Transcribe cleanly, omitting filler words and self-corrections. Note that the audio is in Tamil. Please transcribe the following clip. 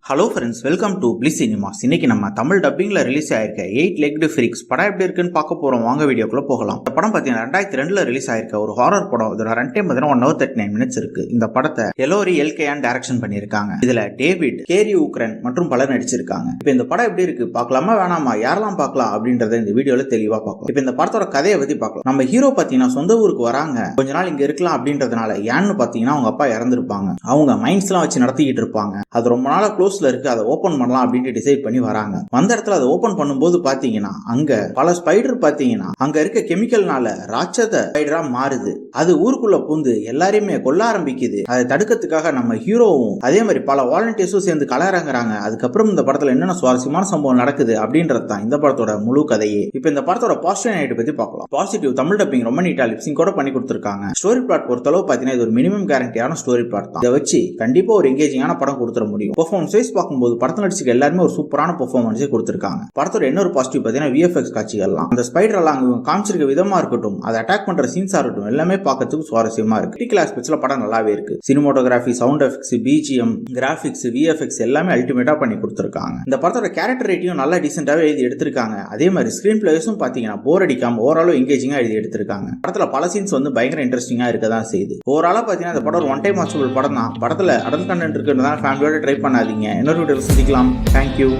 Hello friends, welcome to bliss cinemas. இன்னைக்கு நம்ம தமிழ் டப்பிங்ல ரிலீஸ் ஆயிருக்க 8 லெக்டு ஃப்ரீக்ஸ் படம் எப்படி இருக்குன்னு பார்க்க போறோம். வாங்க வீடியோக்குள்ள போகலாம். இந்த படம் பார்த்தீங்கன்னா 2002ல ரிலீஸ் ஆயிருக்க ஒரு ஹாரர் படம். இதோட ரன் டைம் 1:39 மினிட்ஸ் இருக்கு. இந்த படத்தை எலோரி எல்கேயான் டைரக்ஷன் பண்ணியிருக்காங்க. இதுல டேவிட், கேரி உக்ரன் மற்றும் பலர் நடிச்சிருக்காங்க. இப்போ இந்த படம் எப்படி இருக்கு பார்க்கலாமா வேணாமா, யாரெல்லாம் பார்க்கலாம் அப்படின்றத இந்த வீடியோல தெளிவா பார்க்கலாம். இப்போ இந்த படத்தோட கதையை பத்தி பார்க்கலாம். நம்ம ஹீரோ பார்த்தீங்கன்னா சொந்த ஊருக்கு வராங்க, கொஞ்ச நாள் இங்க இருக்கலாம் அப்படின்றதுனால. ஏன்னு பார்த்தீங்கன்னா அவங்க அப்பா இறந்துருப்பாங்க. அவங்க மைண்ட்ஸ் எல்லாம் வச்சு நடத்திக்கிட்டு இருப்பாங்க. அது ரொம்ப நாளா க்ளோஸ்ல இருக்கு, அதை ஓபன் பண்ணலாம் அப்படின்னு டிசைட் பண்ணி வராங்க. வந்த இடத்துல அதை ஓபன் பண்ணும்போது பாத்தீங்கன்னா அங்க பல ஸ்பைடர் பாத்தீங்கன்னா அங்க இருக்க கெமிக்கல்னால ராட்சத ஸ்பைடரா மாறுது. அது ஊருக்குள்ள பூந்து எல்லாரையுமே கொல்ல ஆரம்பிக்குது. அதை தடுக்கிறதுக்காக நம்ம ஹீரோவும் அதே மாதிரி பல வாலண்டியர்ஸும் சேர்ந்து களறங்குறாங்க. அதுக்கப்புறம் இந்த படத்துல என்னென்ன சுவாரஸ்யமான சம்பவம் நடக்குது அப்படின்றது தான் இந்த படத்தோட முழு கதையே. இப்போ இந்த படத்தோட பாசிட்டிவ் நைட் பத்தி பார்க்கலாம். பாசிட்டிவ், தமிழ் டப்பிங் ரொம்ப நீட்டா லிப்சிங் கூட பண்ணி கொடுத்திருக்காங்க. ஸ்டோரி பிளாட் பொறுத்தளவு பாத்தீங்கன்னா இது ஒரு மினிமம் கேரண்டியான ஸ்டோரி பிளாட் தான். இதை வச்சு கண்டிப்பா ஒரு எங்கேஜிங்கான படம் கொடுத்துட முடியும். பெர்ஃபார்மன்ஸ் வைஸ் பார்க்கும்போது படத்தில் நடிச்சுக்க எல்லாருமே ஒரு சூப்பரான பெர்ஃபார்மன்ஸை கொடுத்திருக்காங்க. படத்தோட இன்னொரு பாசிட்டிவ் பார்த்தீங்கன்னா விஎஃப்எக்ஸ் காட்சிகள்லாம், அந்த ஸ்பைடர் எல்லாம் காமிச்சிருக்க விதமா இருக்கட்டும், அதை அட்டாக் பண்ற சீன்ஸா இருக்கட்டும், எல்லாமே பார்க்கறதுக்கு சுவாரஸ்யமா இருக்கு. கிரிட்டிக்கல் ஆஸ்பெக்ட்ஸ்ல படம் நல்லாவே இருக்கு. Cinematography, sound effects, BGM, graphics, VFX எல்லாமே அல்டிமேட்டா பண்ணி கொடுத்திருக்காங்க. இந்த படத்தோட கேரக்டர் ரேட்டியும் நல்லா டீசென்டாவே எழுதி எடுத்திருக்காங்க. அதே மாதிரி ஸ்கிரீன் பிளேஸும் பாத்தீங்கன்னா போர் அடிக்காம ஓவராலும் எங்கேஜிங்கா எழுதி எடுத்திருக்காங்க. படத்துல பல சீன்ஸ் பயங்கர இன்ட்ரெஸ்டிங்கா இருக்கதான் செய்யுது. ஓவராலா பாத்தீங்கன்னா இந்த படம் ஒரு ஒன் டைம் வாட்சபிள் படம் தான். படத்துல அடல் கண்டென்ட் இருக்குன்னு ஃபேமிலியோட ட்ரை பண்ணாதீங்க. இன்னொரு வீடியோல சந்திக்கலாம். Thank you.